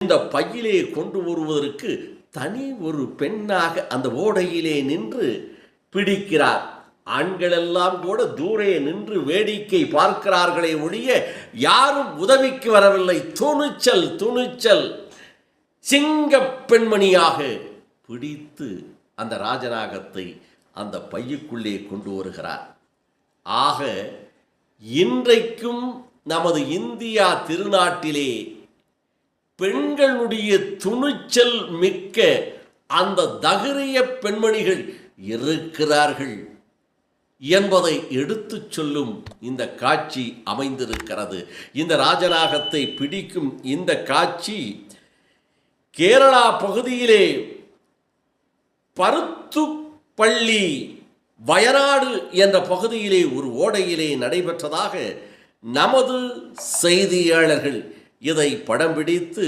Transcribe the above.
இந்த பையிலே கொண்டு வருவதற்கு தனி ஒரு பெண்ணாக அந்த ஓடையிலே நின்று பிடிக்கிறார். ஆண்களெல்லாம் கூட தூரே நின்று வேடிக்கை பார்க்கிறார்களே ஒழிய யாரும் உதவிக்கு வரவில்லை. துணிச்சல் துணிச்சல் சிங்க பெண்மணியாக பிடித்து அந்த ராஜநாகத்தை அந்த பையுக்குள்ளே கொண்டு வருகிறார். ஆக இன்றைக்கும் நமது இந்தியா திருநாட்டிலே பெண்களுடைய துணிச்சல் மிக்க அந்த தகிரிய பெண்மணிகள் இருக்கிறார்கள் என்பதை எடுத்துச் சொல்லும் இந்த காட்சி அமைந்திருக்கிறது. இந்த ராஜநாகத்தை பிடிக்கும் இந்த காட்சி கேரளா பகுதியிலே பருத்துப்பள்ளி வயநாடு என்ற பகுதியிலே ஒரு ஓடையிலே நடைபெற்றதாக நமது செய்தியாளர்கள் இதை படம் பிடித்து